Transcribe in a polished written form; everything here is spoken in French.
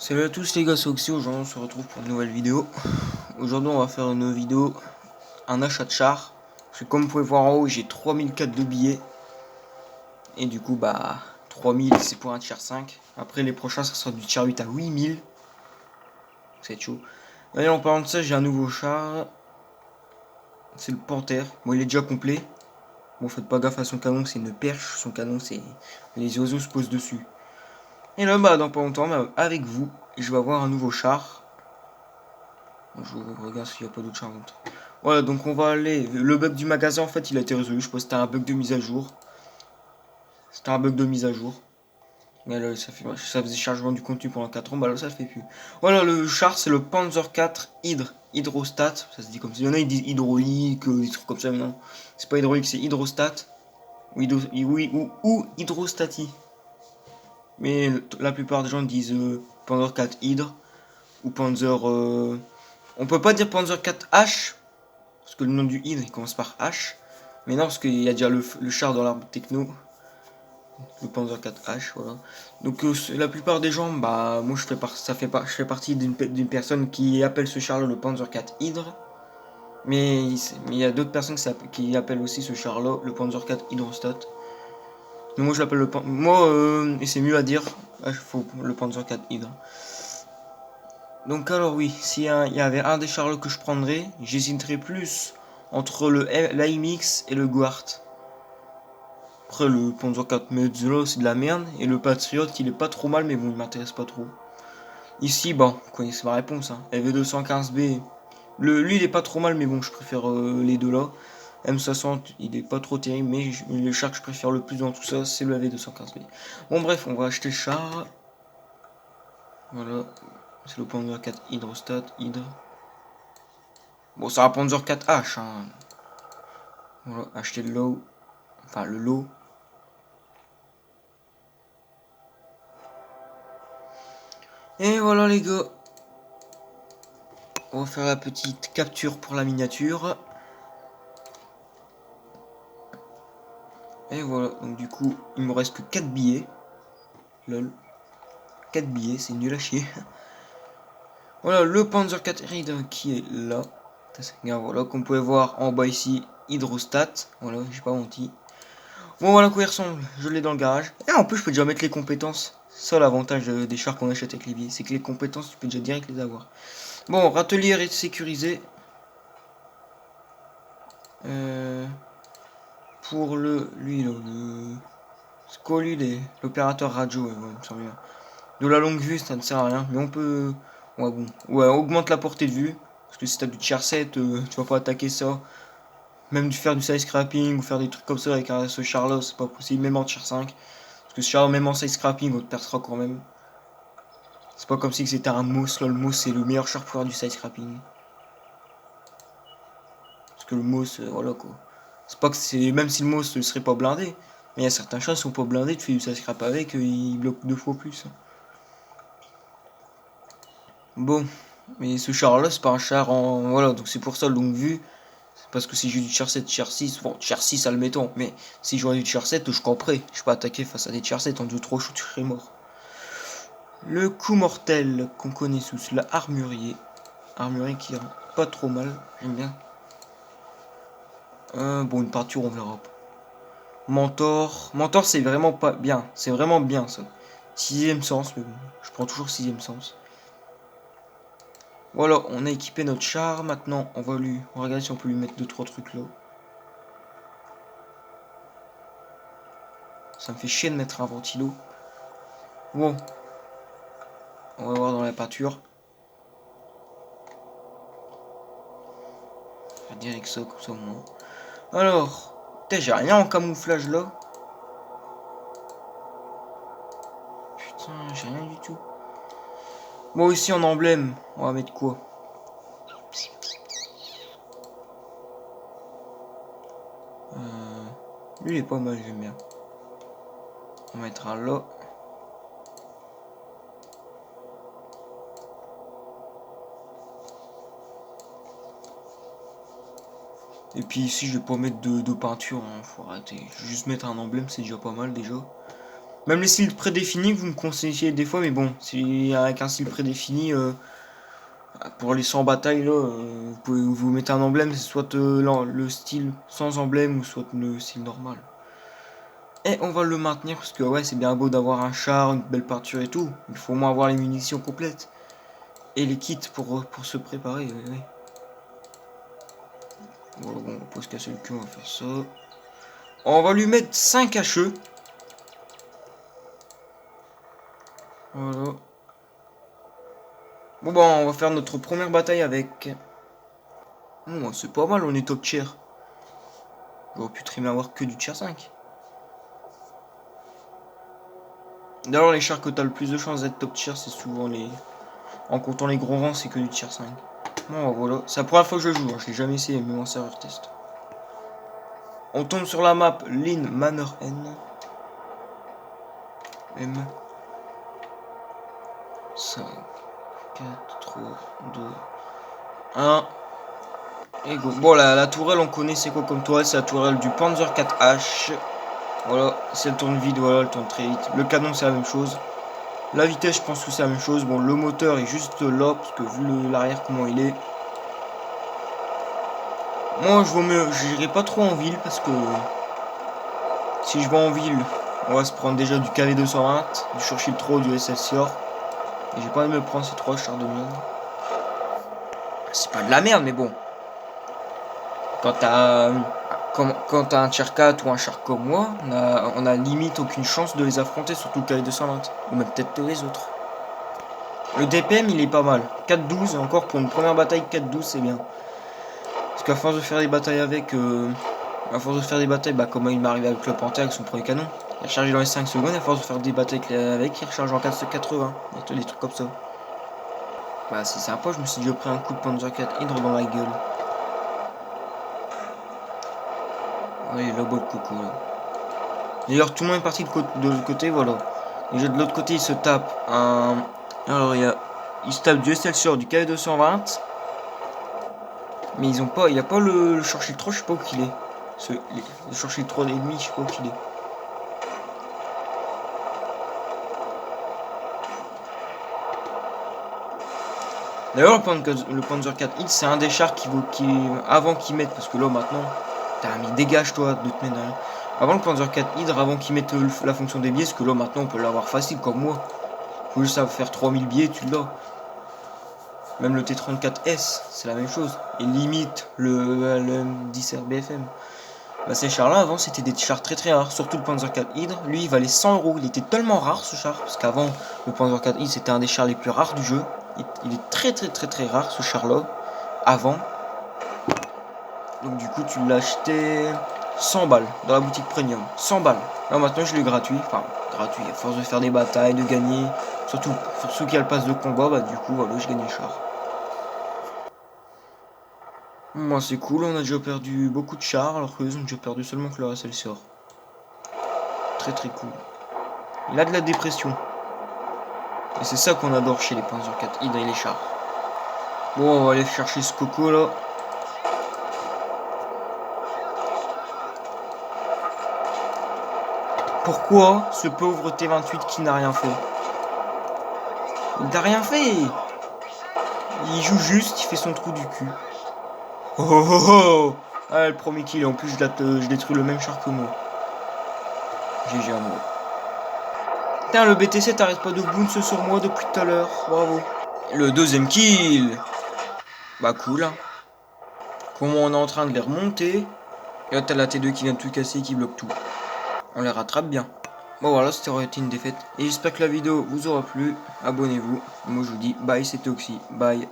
Salut à tous les gars, c'est Oxy. Aujourd'hui on se retrouve pour une nouvelle vidéo. Aujourd'hui on va faire une vidéo, un achat de char. Parce que comme vous pouvez voir en haut, j'ai 3004 de billets. Et du coup 3000 c'est pour un tier 5. Après les prochains ça sera du tier 8 à 8000. C'est chaud. Allez, en parlant de ça, j'ai un nouveau char. C'est le Panther. Bon, il est déjà complet. Bon, faites pas gaffe à son canon, c'est une perche. Son canon, c'est les oiseaux se posent dessus. Et là dans pas longtemps, avec vous, je vais avoir un nouveau char. Je regarde s'il n'y a pas d'autres chars. Voilà, donc on va aller. Le bug du magasin, en fait, il a été résolu. Je pense que c'était un bug de mise à jour. C'était un bug de mise à jour. Mais là, ça faisait chargement du contenu pendant 4 ans. Bah là, ça le fait plus. Voilà, le char, c'est le Panzer 4 Hydrostat. Ça se dit comme ça. Il y en a, ils disent hydraulique, des trucs comme ça. Mais non, c'est pas hydraulique, c'est Hydrostat. Ou Hydrostati. Mais la plupart des gens disent Panzer 4 Hydre. Ou Panzer. On peut pas dire Panzer 4 H. Parce que le nom du Hydre, il commence par H. Mais non, parce qu'il y a déjà le char dans l'arbre techno. Le Panzer 4H, voilà. Donc la plupart des gens, moi je fais partie d'une personne qui appelle ce char-là le Panzer 4 Hydre. Mais il y a d'autres personnes qui appellent aussi ce char-là le Panzer 4 Hydrostat. Mais moi je l'appelle et c'est mieux à dire, il faut le Panzer 4 Hydre. Donc alors oui, s'il y avait un des chars que je prendrais, j'hésiterais plus entre l'AMX et le Guart. Après, le Panzer 4 Metzler, c'est de la merde. Et le Patriot, il est pas trop mal, mais bon, il m'intéresse pas trop. Ici, vous connaissez ma réponse. Hein. LV215B. Lui, il est pas trop mal, mais bon, je préfère les deux là. M60, il est pas trop terrible, mais le char que je préfère le plus dans tout ça, c'est le LV215B. Bon, bref, on va acheter le char. Voilà. C'est le Panzer 4 Hydrostat. Hydre. Bon, c'est un Panzer 4H. Hein. Voilà, acheter le lot. Enfin, le lot. Et voilà, les gars. On va faire la petite capture pour la miniature. Et voilà, donc du coup, il me reste que 4 billets. Lol. 4 billets, c'est nul à chier. Voilà, le Panzer 4 Rider qui est là. Voilà, comme vous pouvez voir en bas ici, Hydrostat. Voilà, j'ai pas menti. Bon, voilà à quoi il ressemble. Je l'ai dans le garage. Et en plus, je peux déjà mettre les compétences. Ça, l'avantage des chars qu'on achète avec les billets. C'est que les compétences, tu peux déjà direct les avoir. Bon, râtelière est sécurisé. Pour lui, c'est quoi lui, l'opérateur radio, ouais, il me semble bien. De la longue vue, ça ne sert à rien, mais on peut. Ouais, bon. Ouais, augmente la portée de vue. Parce que si t'as du tier 7, tu vas pas attaquer ça. Même faire du side scrapping ou faire des trucs comme ça avec ce char là, c'est pas possible, même en tier 5. Parce que ce char, même en side scrapping, on te percera quand même. C'est pas comme si c'était un mousse, là, le mousse c'est le meilleur char pour faire du side scrapping. Parce que le mousse, voilà quoi. C'est pas que c'est. Même si le mousse ne serait pas blindé, mais il y a certains chars qui sont pas blindés, tu fais du side scrap avec, ils bloquent 2 fois plus. Bon, mais ce char-là, c'est pas un char en. Voilà, donc c'est pour ça, longue vue. C'est parce que si j'ai du tier 7, tier 6, bon, tier 6, admettons, mais si j'aurais du tier 7, je camperais. Je peux attaquer face à des tier 7 en 2-3 shoots, je serais mort. Le coup mortel qu'on connaît sous la armurier. Armurier qui est pas trop mal, j'aime bien. Bon, une peinture, on verra pas. Mentor. Mentor, c'est vraiment pas bien. C'est vraiment bien ça. Sixième sens, mais bon, je prends toujours sixième sens. Voilà, on a équipé notre char. Maintenant, on va regarder si on peut lui mettre 2-3 trucs là. Ça me fait chier de mettre un ventilo. Bon, on va voir dans la peinture. On va direct ça, comme ça au moins. Alors, putain, j'ai rien en camouflage là. Putain, j'ai rien du tout. Bon, ici en emblème, on va mettre quoi? Lui, il est pas mal, j'aime bien. On mettra là. Et puis ici, je vais pas mettre de peinture, hein, faut arrêter. Je vais juste mettre un emblème, c'est déjà pas mal déjà. Même les styles prédéfinis que vous me conseillez des fois, mais bon, si avec un style prédéfini, pour les 100 batailles, là, vous pouvez vous mettre un emblème, c'est soit le style sans emblème ou soit le style normal. Et on va le maintenir parce que ouais, c'est bien beau d'avoir un char, une belle peinture et tout. Il faut au moins avoir les munitions complètes. Et les kits pour se préparer. Ouais. Voilà, bon, on va pas se casser le cul, on va faire ça. On va lui mettre 5 HE. Voilà. Bon, bah, on va faire notre première bataille avec. Oh, c'est pas mal, on est top tier. J'aurais pu très bien avoir que du tier 5. D'ailleurs, les chars que t'as le plus de chances d'être top tier, c'est souvent les. En comptant les gros rangs, c'est que du tier 5. Bon, voilà. C'est la première fois que je joue, hein. Je l'ai jamais essayé, même en serveur test. On tombe sur la map Lynn Manor N. M. 5, 4, 3, 2, 1. Et go. Bon, la tourelle, on connaît c'est quoi comme tourelle? C'est la tourelle du Panzer 4H. Voilà, si elle tourne vite, voilà, elle tourne très vite. Le canon, c'est la même chose. La vitesse, je pense que c'est la même chose. Bon, le moteur est juste là, parce que vu l'arrière, comment il est. Moi, j'irai pas trop en ville, parce que si je vais en ville, on va se prendre déjà du KV220, du Churchill 3, du Excelsior. Et j'ai pas envie de me prendre ces 3 chars de mine. C'est pas de la merde, mais bon. Quand t'as un tier 4 ou un char comme moi, on a limite aucune chance de les affronter, surtout le KV220. Ou même peut-être les autres. Le DPM, il est pas mal. 4-12, encore pour une première bataille, 4-12, c'est bien. Parce qu'à force de faire des batailles avec... bah, comme il m'est arrivé avec le Panther avec son premier canon. Il recharge dans les 5 secondes, à force de faire des batailles avec, il recharge en 480. Des trucs comme ça. Bah, c'est sympa, je me suis déjà pris un coup de Panzer 4 Hydre dans la gueule. Ouais, le beau coucou là. D'ailleurs, tout le monde est parti de l'autre côté, voilà. Déjà de l'autre côté, il se tape un. Alors, il se tape du Excelsior, du KV220. Mais ils ont pas. Il n'y a pas le Churchill 3, je sais pas où qu'il est. Le Churchill 3 d'ennemi, je sais pas où qu'il est. D'ailleurs, le Panzer 4X, c'est un des chars avant qu'ils mettent, parce que là maintenant, t'as mis dégage toi de te mettre derrière. Avant le Panzer 4 Hydre, avant qu'ils mettent la fonction des biais, parce que là maintenant on peut l'avoir facile comme moi. Faut juste savoir faire 3000 billets, tu l'as. Même le T34S, c'est la même chose. Et limite le M10 RBFM. Bah, ces chars-là, avant, c'était des chars très très rares. Surtout le Panzer 4 Hydre. Lui, il valait 100 euros. Il était tellement rare ce char. Parce qu'avant, le Panzer 4 Hydre, c'était un des chars les plus rares du jeu. Il est très très très très rare ce char-là. Avant. Donc, du coup, tu l'achetais 100 balles dans la boutique premium. 100 balles. Là, maintenant, je l'ai gratuit. Enfin, gratuit. À force de faire des batailles, de gagner. Surtout pour ceux qui a le pass de combat, bah, du coup, voilà, je gagne le char. Moi c'est cool, on a déjà perdu beaucoup de chars alors que eux ont déjà perdu seulement que leur Excelsior. Très très cool. Il a de la dépression. Et c'est ça qu'on adore chez les Panzer 4 Hydre et les chars. Bon, on va aller chercher ce coco là. Pourquoi ce pauvre T28 qui n'a rien fait? Il n'a rien fait. Il joue juste, il fait son trou du cul. Oh oh oh oh. Ah, le premier kill, en plus je détruis le même char que moi. GG à moi. Putain, le BTC t'arrête pas de bounce sur moi depuis tout à l'heure. Bravo. Le deuxième kill. Bah cool. Hein. Comment on est en train de les remonter. Et là t'as la T2 qui vient de tout casser et qui bloque tout. On les rattrape bien. Bon voilà, c'était été une défaite. Et j'espère que la vidéo vous aura plu. Abonnez-vous. Moi je vous dis bye, c'était Oxy. Bye.